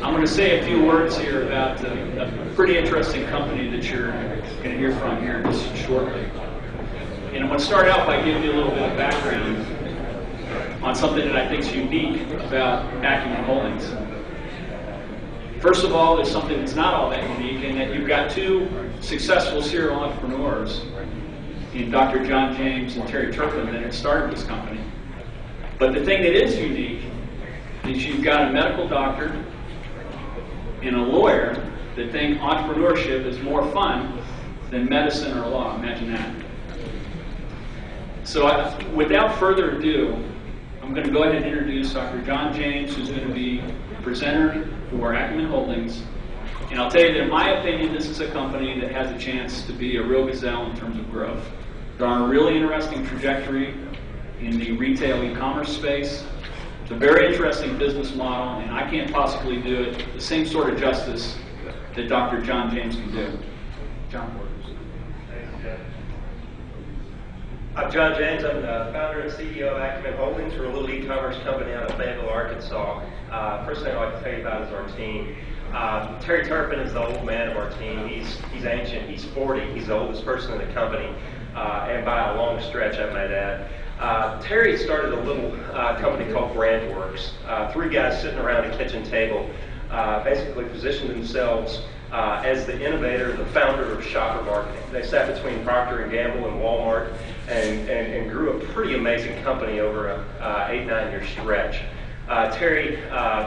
I'm going to say a few words here about a pretty interesting company that you're going to hear from here just shortly. And I'm going to start out by giving you a little bit of background on something that I think is unique about Acumen Holdings. First of all, there's something that's not all that unique in that you've got two successful serial entrepreneurs in Dr. John James and Terry Turpin that had started this company. But the thing that is unique is you've got a medical doctor and a lawyer that think entrepreneurship is more fun than medicine or law. Imagine that. So without further ado, I'm going to go ahead and introduce Dr. John James, who's going to be the presenter for Acumen Holdings. And I'll tell you that in my opinion, this is a company that has a chance to be a real gazelle in terms of growth. They're on a really interesting trajectory in the retail e-commerce space. It's a very interesting business model, and I can't possibly do it the same sort of justice that Dr. John James can do. John. Thanks, Jeff. I'm John James. I'm the founder and CEO of Acumen Holdings. We're a little e-commerce company out of Fayetteville, Arkansas. First thing I'd like to tell you about is our team. Terry Turpin is the old man of our team. He's ancient. He's 40. He's the oldest person in the company, and by a long stretch, I might add. Terry started a little company called BrandWorks. Three guys sitting around a kitchen table basically positioned themselves as the innovator, the founder of shopper marketing. They sat between Procter & Gamble and Walmart and grew a pretty amazing company over an 8-9 year stretch. Terry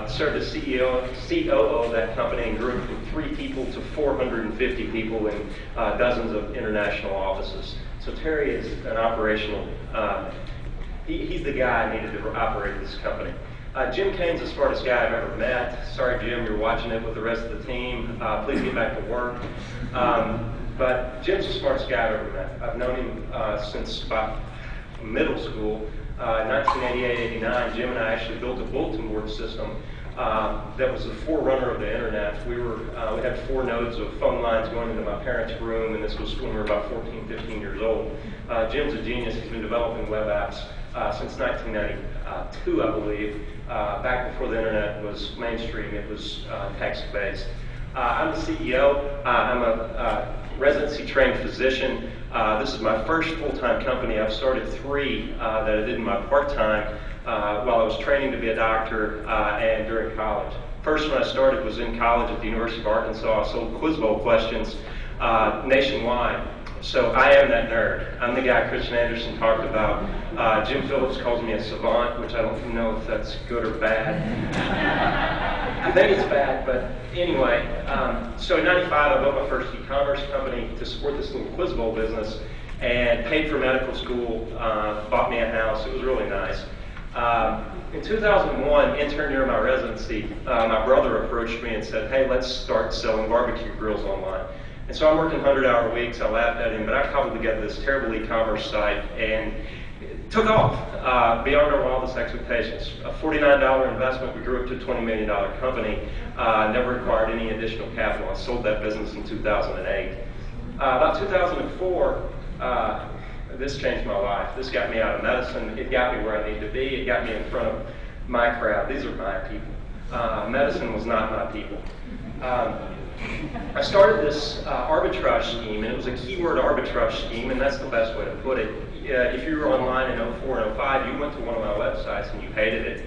served as COO of that company and grew from 3 people to 450 people in dozens of international offices. So Terry is an operational, he's the guy I needed to operate this company. Jim Kane's the smartest guy I've ever met. Sorry, Jim, you're watching it with the rest of the team. Please get back to work. But Jim's the smartest guy I've ever met. I've known him since about middle school. In 1988-89, Jim and I actually built a bulletin board system that was the forerunner of the internet. We had 4 nodes of phone lines going into my parents' room, and this was when we were about 14, 15 years old. Jim's a genius. He's been developing web apps since 1992, I believe. Back before the internet was mainstream, it was text-based. I'm the CEO. I'm a residency-trained physician. This is my first full-time company. I've started 3 that I did in my part-time while I was training to be a doctor and during college. First one I started was in college at the University of Arkansas. I sold Quiz Bowl questions nationwide. So I am that nerd. I'm the guy Christian Anderson talked about. Jim Phillips calls me a savant, which I don't know if that's good or bad. I think it's bad, but anyway. So in 95, I built my first e-commerce company to support this little Quiz Bowl business and paid for medical school, bought me a house. It was really nice. In 2001, intern year of my residency, my brother approached me and said, hey, let's start selling barbecue grills online. And so I'm working 100-hour weeks. I laughed at him, but I cobbled together this terrible e-commerce site, and it took off beyond our wildest expectations. A $49 investment, we grew it to a $20 million company, never required any additional capital. I sold that business in 2008. About 2004, this changed my life. This got me out of medicine. It got me where I need to be. It got me in front of my crowd. These are my people. Medicine was not my people. I started this arbitrage scheme, and it was a keyword arbitrage scheme, and that's the best way to put it. If you were online in 04 and 05, you went to one of my websites and you hated it.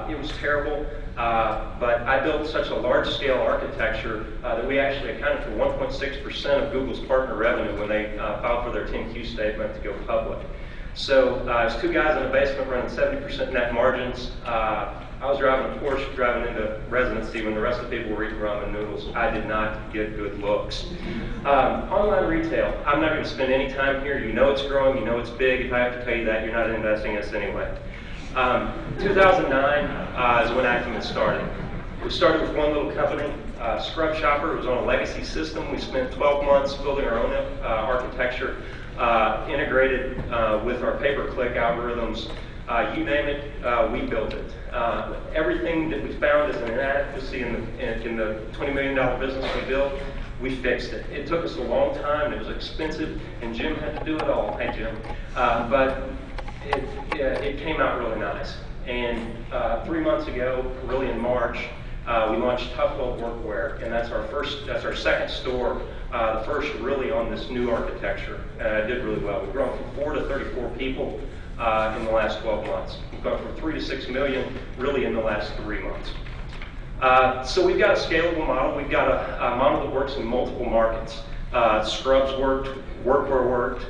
It was terrible, but I built such a large-scale architecture that we actually accounted for 1.6% of Google's partner revenue when they filed for their 10Q statement to go public. So there's 2 guys in the basement running 70% net margins. I was driving a Porsche, driving into residency when the rest of the people were eating ramen noodles. I did not get good looks. Online retail, I'm not going to spend any time here. You know it's growing, you know it's big. If I have to tell you that, you're not investing in us anyway. 2009 is when Acumen started. We started with one little company, Scrub Shopper. It was on a legacy system. We spent 12 months building our own architecture, integrated with our pay-per-click algorithms. You name it, we built it. Everything that we found as an inadequacy in the $20 million business we built, we fixed it. It took us a long time, it was expensive, and Jim had to do it all. Hey, Jim. But it came out really nice. And 3 months ago, really in March, we launched Tough Love Workwear, and that's our second store, the first really on this new architecture. It did really well. We've grown from 4 to 34 people in the last 12 months. We've gone from 3 to 6 million really in the last 3 months. So we've got a scalable model. We've got a model that works in multiple markets. Scrubs worked, workwear worked.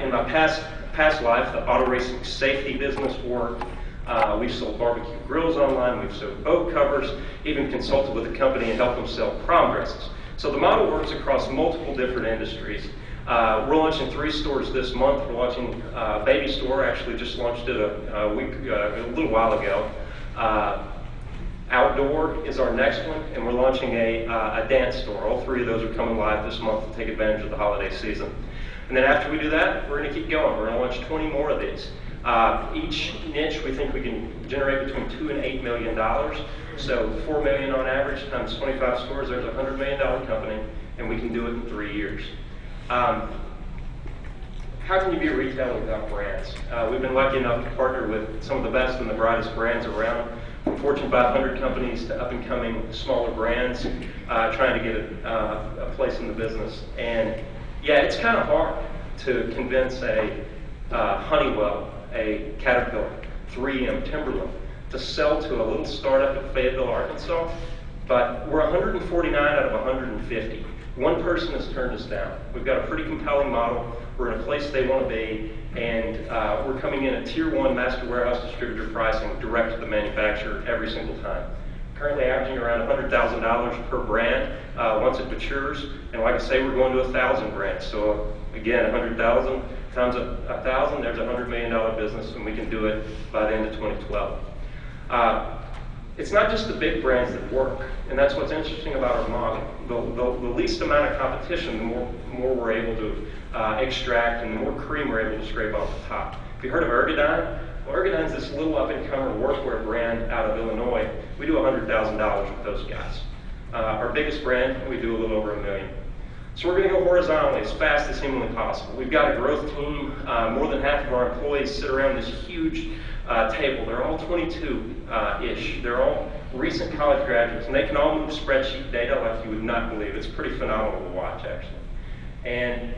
In my past life, the auto racing safety business worked. We've sold barbecue grills online. We've sold boat covers, even consulted with a company and helped them sell prom dresses. So the model works across multiple different industries. We're launching 3 stores this month. We're launching a baby store. Actually, just launched it a little while ago. Outdoor is our next one, and we're launching a dance store. All 3 of those are coming live this month to take advantage of the holiday season. And then after we do that, we're going to keep going. We're going to launch 20 more of these. Each niche, we think we can generate between $2 and $8 million. So $4 million on average times 25 stores, there's a $100 million company, and we can do it in 3 years. How can you be a retailer without brands? We've been lucky enough to partner with some of the best and the brightest brands around, from Fortune 500 companies to up-and-coming smaller brands trying to get a place in the business. And yeah, it's kind of hard to convince a Honeywell, a Caterpillar, 3M, Timberland, to sell to a little startup in Fayetteville, Arkansas, but we're 149 out of 150. One person has turned us down. We've got a pretty compelling model. We're in a place they want to be, and we're coming in at Tier 1 Master Warehouse Distributor pricing direct to the manufacturer every single time. Currently averaging around $100,000 per brand once it matures, and like I say, we're going to 1,000 brands. So again, 100,000 times 1,000, there's a $100 million business, and we can do it by the end of 2012. It's not just the big brands that work, and that's what's interesting about our model. The least amount of competition, the more we're able to extract, and the more cream we're able to scrape off the top. Have you heard of Ergodyne? Well, Ergodyne's this little up-and-comer workwear brand out of Illinois. We do $100,000 with those guys. Our biggest brand, we do a little over $1 million. So we're going to go horizontally as fast as humanly possible. We've got a growth team. More than half of our employees sit around this huge table. They're all 22-ish. They're all recent college graduates, and they can all move spreadsheet data like you would not believe. It's pretty phenomenal to watch, actually. And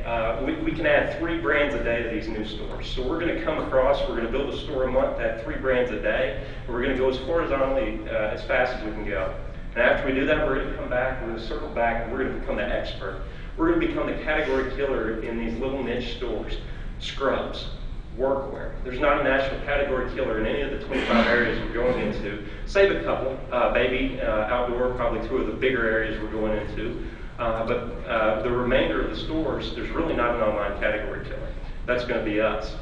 we can add 3 brands a day to these new stores. So we're going to come across, we're going to build a store a month, add 3 brands a day, and we're going to go as horizontally as fast as we can go. And after we do that, we're going to come back, we're going to circle back, and we're going to become the expert. We're going to become the category killer in these little niche stores. Scrubs, workwear. There's not a national category killer in any of the 25 areas we're going into. Save a couple. Baby, outdoor, probably 2 of the bigger areas we're going into. But the remainder of the stores, there's really not an online category killer. That's going to be us.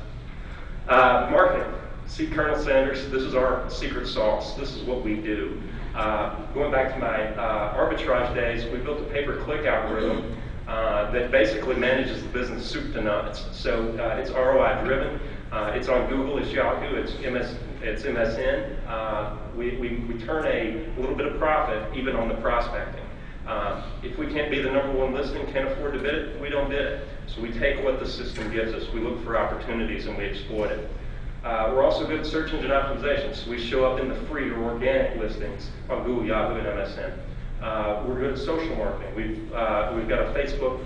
Marketing. See Colonel Sanders, this is our secret sauce. This is what we do. Going back to my arbitrage days, we built a pay-per-click algorithm that basically manages the business soup to nuts. So it's ROI driven. It's on Google, it's Yahoo, it's MSN. We turn a little bit of profit even on the prospecting. If we can't be the #1 listing, can't afford to bid it, we don't bid it. So we take what the system gives us, we look for opportunities, and we exploit it. We're also good at search engine optimization, so we show up in the free or organic listings on Google, Yahoo, and MSN. We're good at social marketing. We've got a Facebook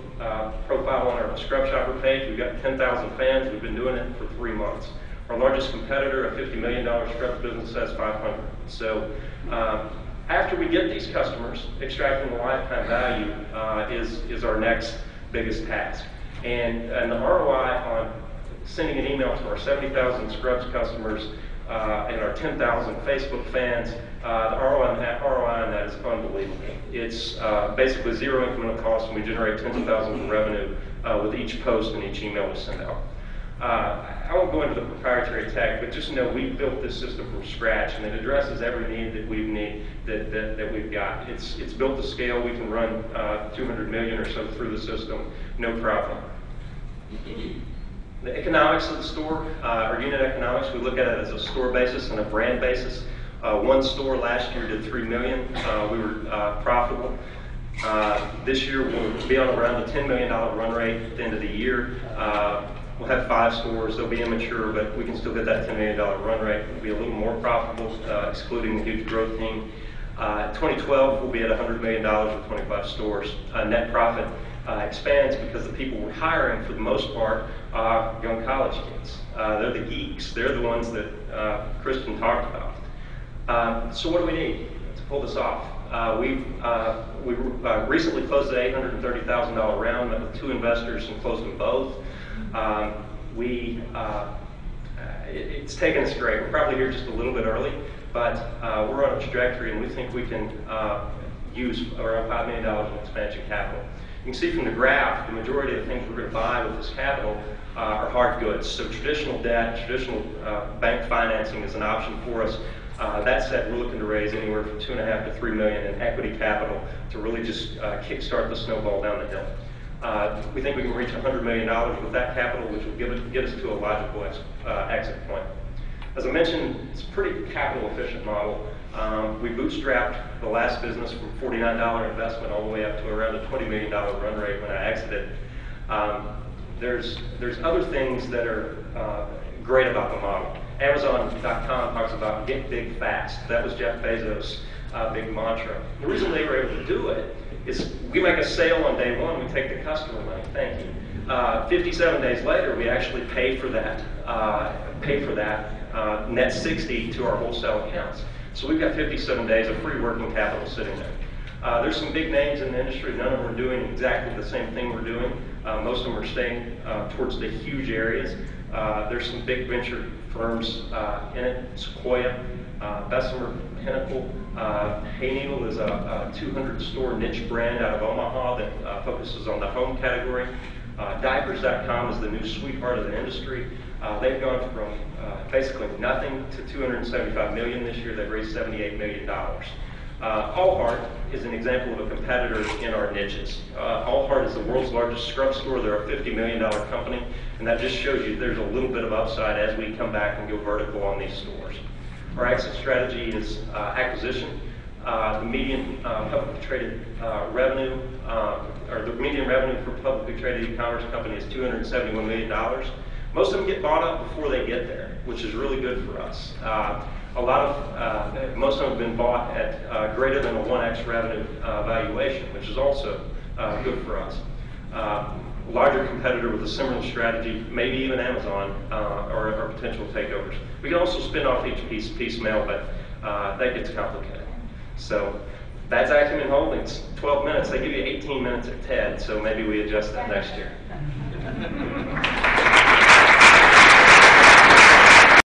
profile on our Scrub Shopper page. We've got 10,000 fans. We've been doing it for 3 months. Our largest competitor, a $50 million scrub business, has 500. So after we get these customers, extracting the lifetime value is our next biggest task. And the ROI on sending an email to our 70,000 Scrubs customers and our 10,000 Facebook fans, the ROI on that is unbelievable. It's basically 0 incremental cost, and we generate tens of thousands of revenue with each post and each email we send out. I won't go into the proprietary tech, but just know we built this system from scratch, and it addresses every need that we've got. It's built to scale. We can run 200 million or so through the system, no problem. The economics of the store, our unit economics, we look at it as a store basis and a brand basis. 1 store last year did $3 million. We were profitable. This year we'll be on around a $10 million run rate at the end of the year. We'll have 5 stores. They'll be immature, but we can still get that $10 million run rate. We'll be a little more profitable, excluding the huge growth team. 2012, we'll be at $100 million with 25 stores. Net profit expands because the people we're hiring, for the most part, are young college kids. They're the geeks. They're the ones that Kristen talked about. So what do we need to pull this off? We recently closed an $830,000 round, met with 2 investors and closed them both. It's taken us great. We're probably here just a little bit early, but we're on a trajectory, and we think we can use around $5 million in expansion capital. You can see from the graph, the majority of the things we're going to buy with this capital are hard goods. So traditional debt, traditional bank financing is an option for us. That said, we're looking to raise anywhere from $2.5 to $3 million in equity capital to really just kickstart the snowball down the hill. We think we can reach $100 million with that capital, which will get us to a logical exit point. As I mentioned, it's a pretty capital efficient model. We bootstrapped the last business from $49 investment all the way up to around a $20 million run rate when I exited. There's other things that are great about the model. Amazon.com talks about get big fast. That was Jeff Bezos' big mantra. The reason they were able to do it is we make a sale on day one, we take the customer money, thank you. 57 days later, we actually pay for that net 60 to our wholesale accounts. So we've got 57 days of free working capital sitting there. There's some big names in the industry. None of them are doing exactly the same thing we're doing. Most of them are staying towards the huge areas. There's some big venture firms in it, Sequoia, Bessemer, Pinnacle. Hayneedle is a 200-store niche brand out of Omaha that focuses on the home category. Diapers.com is the new sweetheart of the industry. They've gone from basically nothing to $275 million this year. They've raised $78 million. Allheart is an example of a competitor in our niches. Allheart is the world's largest scrub store. They're a $50 million company, and that just shows you there's a little bit of upside as we come back and go vertical on these stores. Our exit strategy is acquisition. The median publicly traded revenue, or the median revenue for publicly traded e-commerce company is $271 million. Most of them get bought up before they get there, which is really good for us. Most of them have been bought at greater than a 1x revenue valuation, which is also good for us. Larger competitor with a similar strategy, maybe even Amazon, or potential takeovers. We can also spin off each piece piecemeal, but that gets complicated. So that's Acumen Holdings. 12 minutes. They give you 18 minutes at TED, so maybe we adjust that next year.